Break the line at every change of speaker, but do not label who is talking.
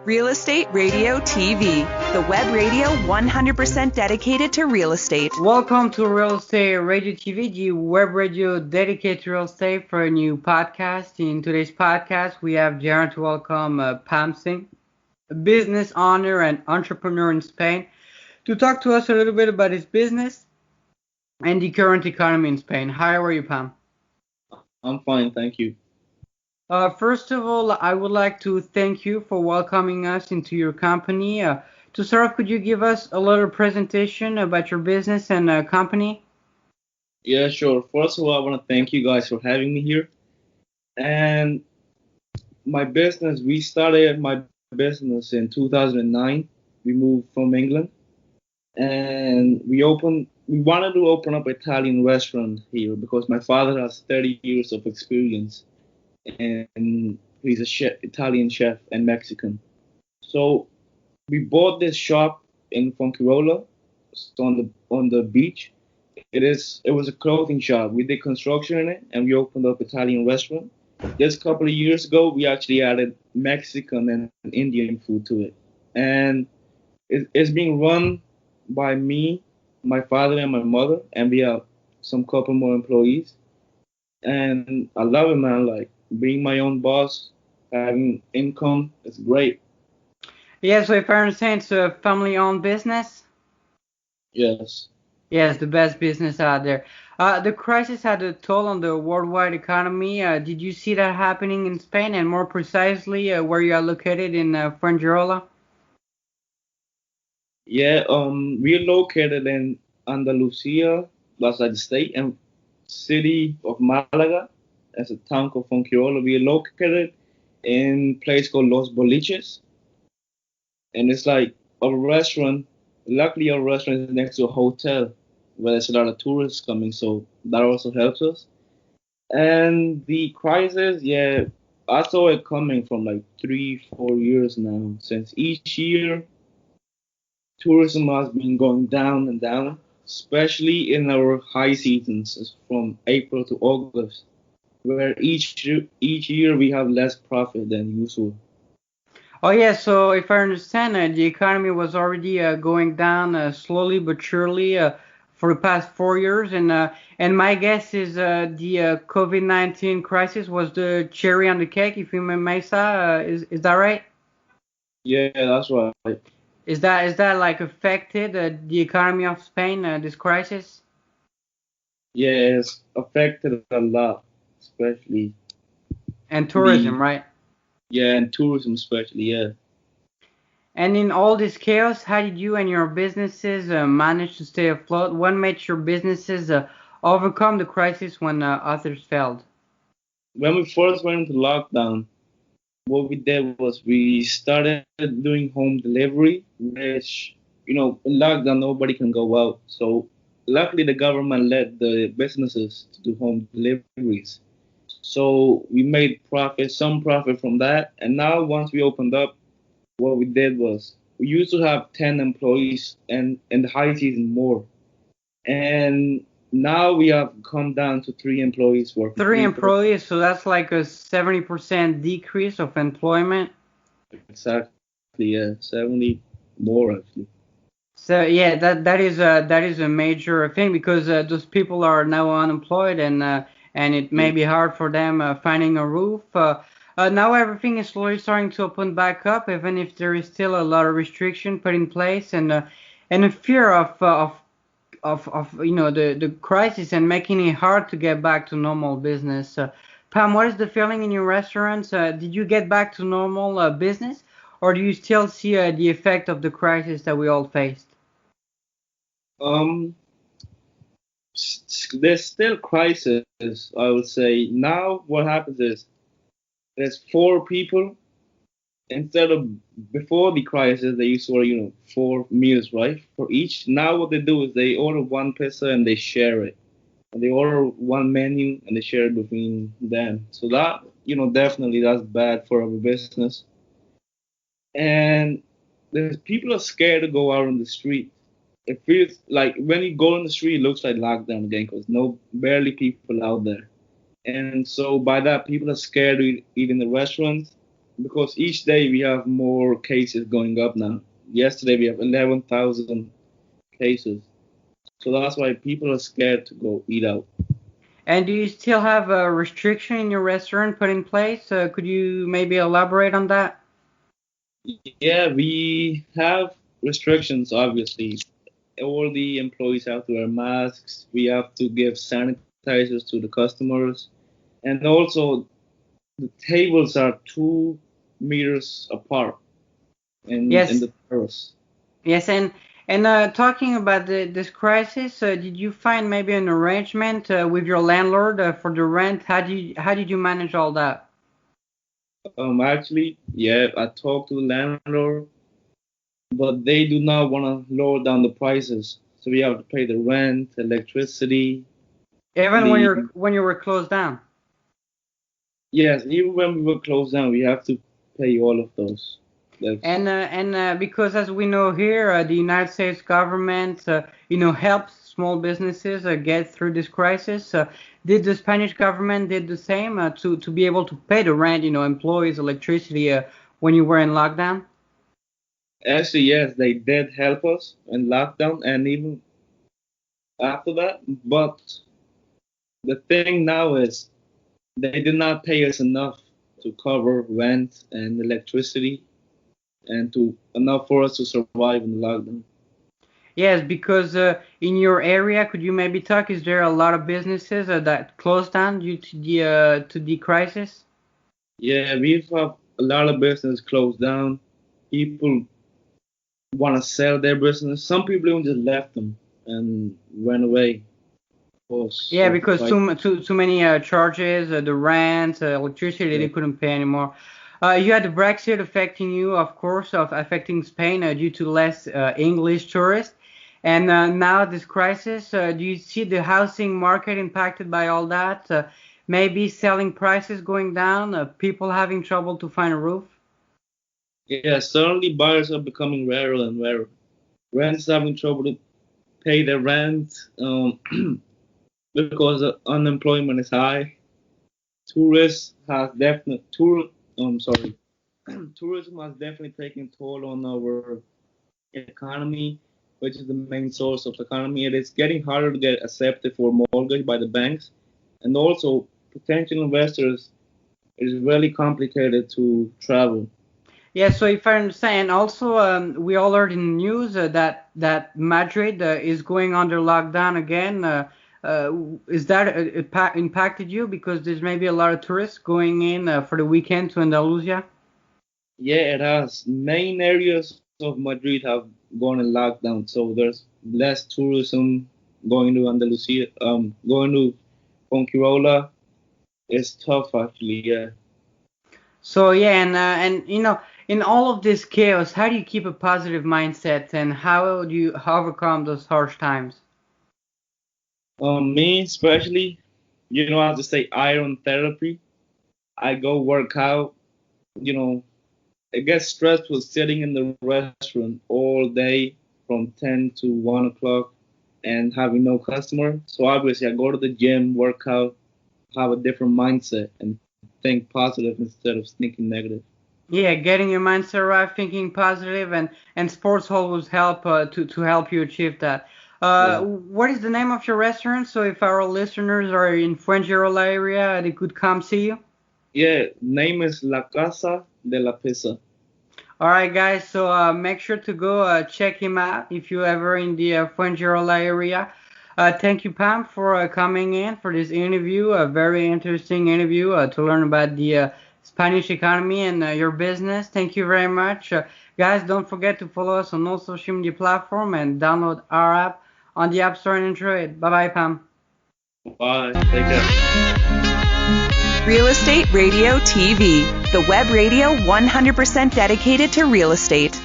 Real Estate Radio TV, the web radio 100% dedicated to real estate.
Welcome to Real Estate Radio TV, the web radio dedicated to real estate for a new podcast. In today's podcast, we have Jaron to welcome Pam Singh, a business owner and entrepreneur in Spain, to talk to us a little bit about his business and the current economy in Spain. Hi, how are you, Pam?
I'm fine, thank you.
First of all, I would like to thank you for welcoming us into your company. To start off, could you give us a little presentation about your business and company?
Yeah, sure. First of all, I want to thank you guys for having me here. And we started my business in 2009. We moved from England and we wanted to open up an Italian restaurant here because my father has 30 years of experience and he's a Italian chef and Mexican. So we bought this shop in Fonquirola, on the beach. It was a clothing shop. We did construction in it, and we opened up Italian restaurant. Just a couple of years ago, we actually added Mexican and Indian food to it, and it's being run by me, my father, and my mother, and we have some couple more employees. And I love it, man. Like being my own boss, having income, it's great.
Yeah, so if I understand, it's a family-owned business?
Yes.
Yes, the best business out there. The crisis had a toll on the worldwide economy. Did you see that happening in Spain, and more precisely, where you are located in Fuengirola?
Yeah, we're located in Andalusia, that's like the state, and city of Malaga, as a town called Fonquirola. We are located in a place called Los Boliches, and it's like a restaurant. Luckily, our restaurant is next to a hotel where there's a lot of tourists coming, so that also helps us. And the crisis, yeah, I saw it coming from like 3, 4 years now. Since each year, tourism has been going down and down, especially in our high seasons from April to August, where each year we have less profit than usual.
Oh yeah, so if I understand, the economy was already going down slowly but surely for the past 4 years, and my guess is the COVID-19 crisis was the cherry on the cake, if you may say. Is that right?
Yeah, that's right.
Is that like affected the economy of Spain, this crisis?
Yeah, it's affected a lot, especially
And
the
tourism, right?
yeah, and tourism especially. Yeah.
And in all this chaos, how did you and your businesses manage to stay afloat? What made your businesses overcome the crisis when others failed?
When we first went into lockdown, what we did was we started doing home delivery, which, in lockdown, nobody can go out. So luckily, the government let the businesses to do home deliveries. So we made profit, some profit from that. And now, once we opened up, what we did was we used to have 10 employees and in the high season more. And now we have come down to 3 employees working.
Three employees, so that's like a 70% decrease of employment.
Exactly, yeah, 70 more actually.
So yeah, that is a major thing because those people are now unemployed and it may
Yeah.
be hard for them finding a roof. Now everything is slowly starting to open back up, even if there is still a lot of restriction put in place and a fear of the crisis and making it hard to get back to normal business. Pam, what is the feeling in your restaurants? Did you get back to normal business, or do you still see the effect of the crisis that we all faced?
Um, there's still crisis, I would say. Now what happens is there's 4 people instead of before the crisis they used to order, 4 meals, right? For each. Now what they do is they order one pizza and they share it. And they order one menu and they share it between them. So that, definitely that's bad for our business. And there's people are scared to go out on the street. It feels like when you go on the street, it looks like lockdown again because no barely people out there. And so by that, people are scared to eat in the restaurants. because each day we have more cases going up now. Yesterday we have 11,000 cases. So that's why people are scared to go eat out.
And do you still have a restriction in your restaurant put in place? Could you maybe elaborate on that?
Yeah, we have restrictions, obviously. All the employees have to wear masks. We have to give sanitizers to the customers. And also, the tables are 2 meters apart in
Yes,
the terrace.
yes, and talking about this crisis, did you find maybe an arrangement with your landlord for the rent? How did you manage all that?
Actually, yeah, I talked to the landlord, but they do not want to lower down the prices. So we have to pay the rent, electricity,
Even when
the
you're when you were closed down.
yes, even when we were closed down, we have to pay all of those. That's
And because as we know here, the United States government, helps small businesses get through this crisis. Did the Spanish government did the same to be able to pay the rent, employees, electricity when you were in lockdown?
actually yes, they did help us in lockdown and even after that. But the thing now is they did not pay us enough to cover rent and electricity and to enough for us to survive in the lockdown.
Yes, because in your area, could you maybe talk? Is there a lot of businesses that closed down due to the crisis?
Yeah, we've had a lot of business closed down. People want to sell their business. Some people even just left them and went away because
Yeah,
of the
because
price.
too many charges, the rent, electricity
Yeah.
they couldn't pay anymore. You had the Brexit affecting you, of course, of affecting Spain due to less English tourists. And now this crisis, do you see the housing market impacted by all that? Maybe selling prices going down, people having trouble to find a roof?
Yeah, suddenly buyers are becoming rarer and rarer. Rents having trouble to pay their rent because the unemployment is high. Tourists has definite tour. Sorry, tourism has definitely taken toll on our economy, which is the main source of the economy. It is getting harder to get accepted for mortgage by the banks, and also potential investors. It is really complicated to travel.
Yeah, so if I understand, also we all heard in the news that Madrid is going under lockdown again. Uh, is that impacted you because there's maybe a lot of tourists going in for the weekend to Andalusia?
Yeah, it has. Main areas of Madrid have gone in lockdown, so there's less tourism going to Andalusia. Going to Fuengirola is tough actually. Yeah.
So yeah, and in all of this chaos, how do you keep a positive mindset and how do you overcome those harsh times?
Me especially, I have to say iron therapy. I go work out. You know, it gets stressful sitting in the restaurant all day from 10 to 1 o'clock and having no customer. So obviously, I go to the gym, work out, have a different mindset, and think positive instead of thinking negative.
Yeah, getting your mindset right, thinking positive, and sports always help to help you achieve that.
Yeah.
What is the name of your restaurant? So if our listeners are in Fuengirola area, they could come see you.
Yeah, name is La Casa de la Pizza.
All right, guys. So make sure to go check him out if you're ever in the Fuengirola area. Thank you, Pam, for coming in for this interview. A very interesting interview to learn about the Spanish economy and your business. Thank you very much. Guys, don't forget to follow us on all social media platforms and download our app on the App Store and Android. Bye bye, Pam.
Bye. Take care.
Real Estate Radio TV, the web radio 100% dedicated to real estate.